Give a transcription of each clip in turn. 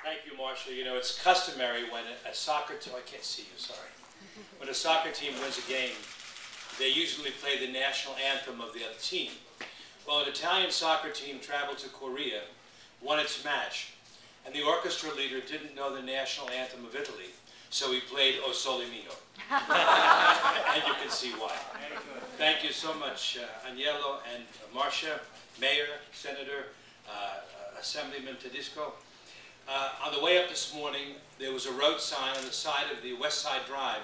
Thank you, Marcia. You know, it's customary when a soccer team, I can't see you, sorry. When a soccer team wins a game, they usually play the national anthem of the other team. Well, an Italian soccer team traveled to Korea, won its match, and the orchestra leader didn't know the national anthem of Italy, so he played O Sole Mio. And you can see why. Thank you so much, Agnello and Marcia, Mayor, Senator, Assemblyman Tedesco. On the way up this morning, there was a road sign on the side of the West Side Drive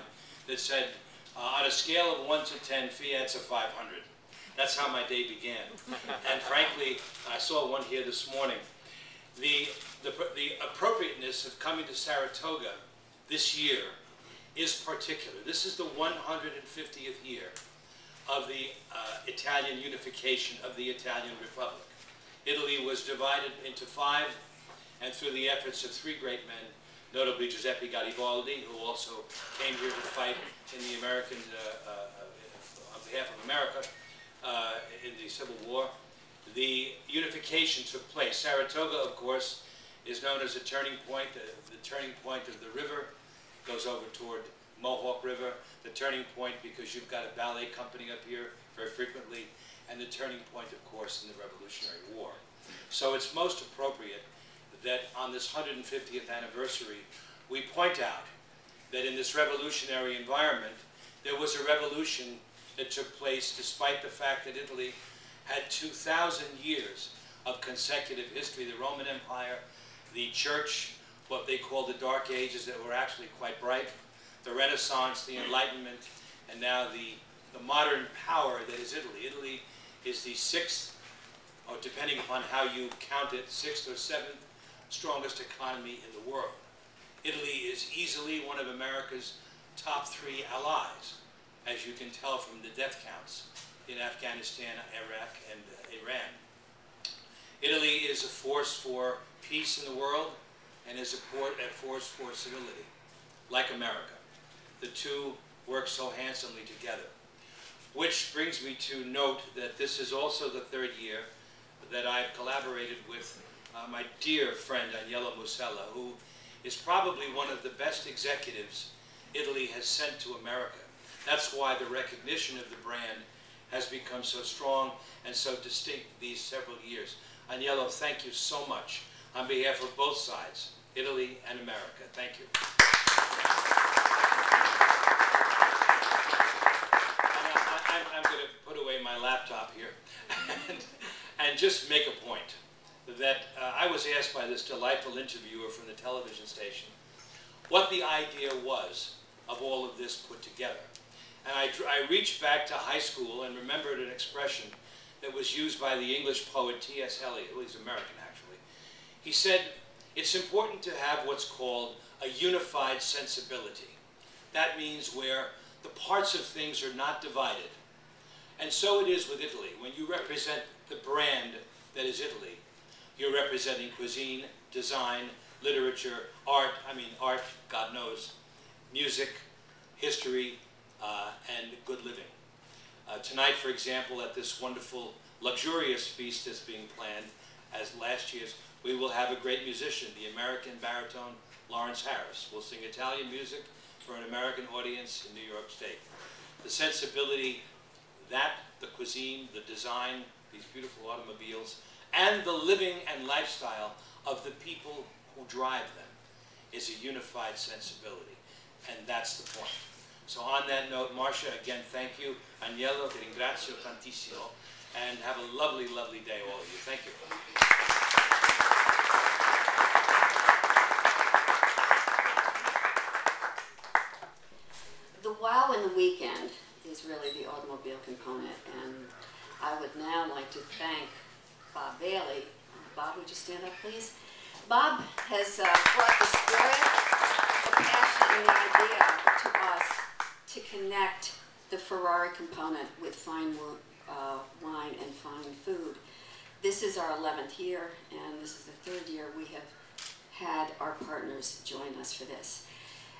that said, on a scale of 1 to 10, Fiat's a 500. That's how my day began. And frankly, I saw one here this morning. The appropriateness of coming to Saratoga this year is particular. This is the 150th year of the Italian unification of the Italian Republic. Italy was divided into 5, and through the efforts of 3 great men, notably Giuseppe Garibaldi, who also came here to fight in the American, on behalf of America in the Civil War, the unification took place. Saratoga, of course, is known as a turning point. The turning point of the river goes over toward Mohawk River. The turning point because you've got a ballet company up here very frequently, and the turning point, of course, in the Revolutionary War. So it's most appropriate that on this 150th anniversary, we point out that in this revolutionary environment, there was a revolution that took place despite the fact that Italy had 2,000 years of consecutive history. The Roman Empire, the Church, what they call the Dark Ages that were actually quite bright, the Renaissance, the Enlightenment, and now the modern power that is Italy. Italy is the 6th, or depending upon how you count it, 6th or 7th strongest economy in the world. Italy is easily one of America's top 3 allies, as you can tell from the death counts in Afghanistan, Iraq, and Iran. Italy is a force for peace in the world and is a force for civility, like America. The two work so handsomely together. Which brings me to note that this is also the 3rd year that I've collaborated with my dear friend Agnello Musella, who is probably one of the best executives Italy has sent to America. That's why the recognition of the brand has become so strong and so distinct these several years. Agnello, thank you so much on behalf of both sides, Italy and America. Thank you. I'm going to put away my laptop here and just make a point that I was asked by this delightful interviewer from the television station what the idea was of all of this put together. And I reached back to high school and remembered an expression that was used by the English poet T.S. Eliot, who is American actually. He said, it's important to have what's called a unified sensibility. That means where the parts of things are not divided. And so it is with Italy. When you represent the brand that is Italy, you're representing cuisine, design, literature, art, God knows, music, history, and good living. Tonight, for example, at this wonderful, luxurious feast that's being planned, as last year's, we will have a great musician, the American baritone Lawrence Harris. Will sing Italian music for an American audience in New York State. The sensibility, the cuisine, the design, these beautiful automobiles, and the living and lifestyle of the people who drive them is a unified sensibility. And that's the point. So on that note, Marcia, again, thank you. Agnello, ti ringrazio tantissimo. And have a lovely, lovely day, all of you. Thank you. The wow in the weekend is really the automobile component. And I would now like to thank Bob Bailey. Bob, would you stand up, please? Bob has brought the spirit, the passion, and the idea to us to connect the Ferrari component with fine wine and fine food. This is our 11th year, and this is the 3rd year we have had our partners join us for this.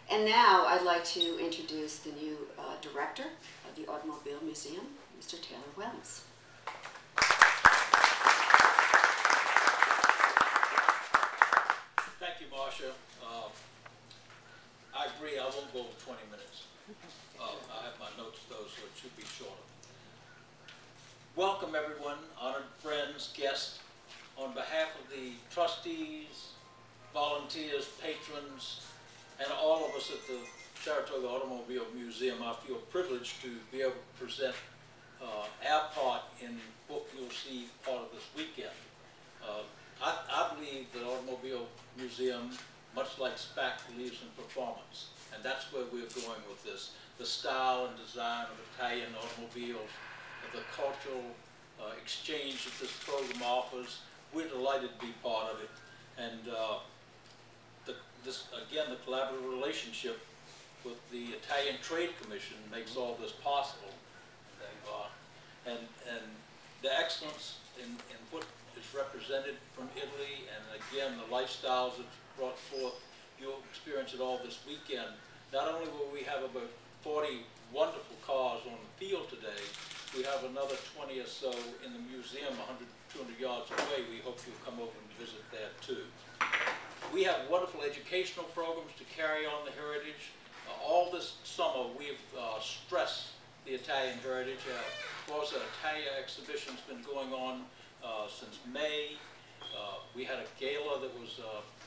And now I'd like to introduce the new director of the Automobile Museum, Mr. Taylor Wells. Thank you, Marcia. I agree, I won't go over 20 minutes. I have my notes though, so it should be shorter. Welcome everyone, honored friends, guests. On behalf of the trustees, volunteers, patrons, and all of us at the Saratoga Automobile Museum, I feel privileged to be able to present our part in what you'll see part of this weekend. I believe that Automobile Museum, much like SPAC, believes in performance, and that's where we're going with this. The style and design of Italian automobiles, the cultural exchange that this program offers. We're delighted to be part of it, and again, the collaborative relationship with the Italian Trade Commission makes all this possible. And the excellence in what is represented from Italy, and again, the lifestyles that's brought forth, you'll experience it all this weekend. Not only will we have about 40 wonderful cars on the field today, we have another 20 or so in the museum 100, 200 yards away. We hope you'll come over and visit there too. We have wonderful educational programs to carry on the heritage. All this summer we've stressed the Italian heritage. Of course, the Italian exhibition's been going on since May. We had a gala that was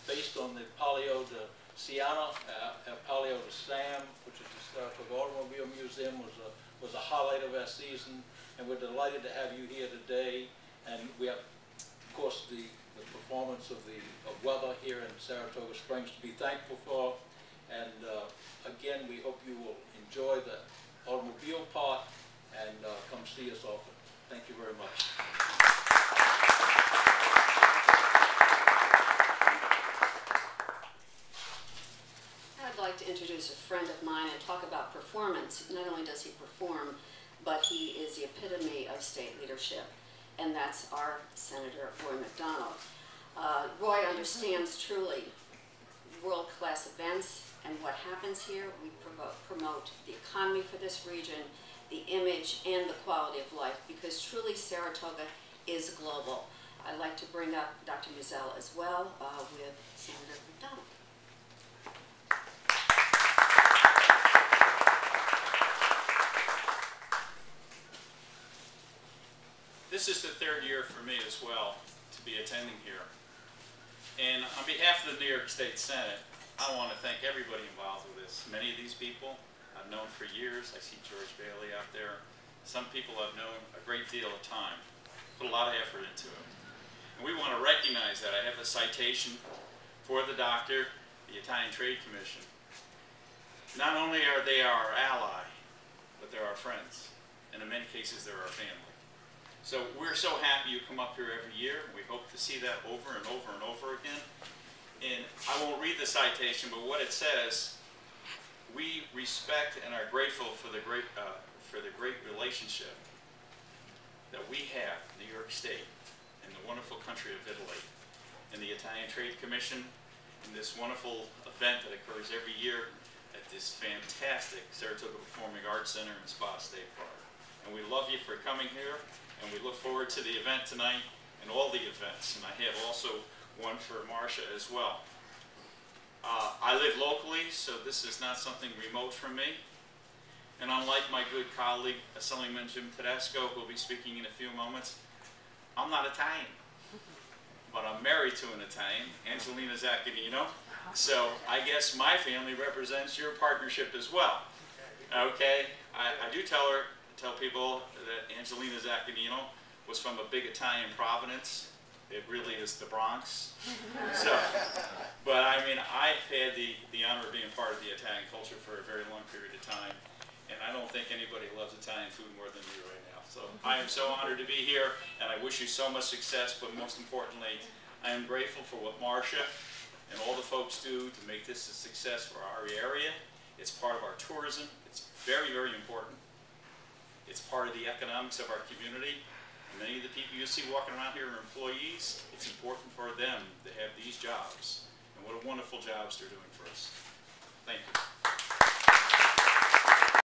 based on the Palio di Siena, Palio di Sam, which is the Saratoga Automobile Museum, was a highlight of our season, and we're delighted to have you here today. And we have, of course, the performance of the weather here in Saratoga Springs to be thankful for. And again, we hope you will enjoy the automobile part and come see us often. Thank you very much. I'd like to introduce a friend of mine and talk about performance. Not only does he perform, but he is the epitome of state leadership, and that's our Senator Roy McDonald. Roy understands truly world-class events and what happens here. We promote the economy for this region, the image, and the quality of life, because truly Saratoga is global. I'd like to bring up Dr. Mizell as well with Senator McDonald. This is the third year for me as well to be attending here. And on behalf of the New York State Senate, I want to thank everybody involved with this. Many of these people I've known for years. I see George Bailey out there. Some people I've known a great deal of time, put a lot of effort into it. And we want to recognize that. I have a citation for the doctor, the Italian Trade Commission. Not only are they our ally, but they're our friends. And in many cases, they're our family. So we're so happy you come up here every year. We hope to see that over and over and over again. And I won't read the citation, but what it says, we respect and are grateful for the great relationship that we have in New York State and the wonderful country of Italy and the Italian Trade Commission and this wonderful event that occurs every year at this fantastic Saratoga Performing Arts Center and Spa State Park. And we love you for coming here. And we look forward to the event tonight and all the events. And I have also one for Marcia as well. I live locally, so this is not something remote from me. And unlike my good colleague, Assemblyman Jim Tedesco, who will be speaking in a few moments, I'm not Italian. But I'm married to an Italian, Angelina Zaccagnino. So I guess my family represents your partnership as well. Okay, I do tell people that Angelina Zaccagnino was from a big Italian province. It really is the Bronx. So, but I mean, I've had the honor of being part of the Italian culture for a very long period of time, and I don't think anybody loves Italian food more than me right now. So I am so honored to be here, and I wish you so much success, but most importantly, I am grateful for what Marcia and all the folks do to make this a success for our area. It's part of our tourism. It's very, very important. It's part of the economics of our community. And many of the people you see walking around here are employees. It's important for them to have these jobs. And what a wonderful jobs they're doing for us. Thank you.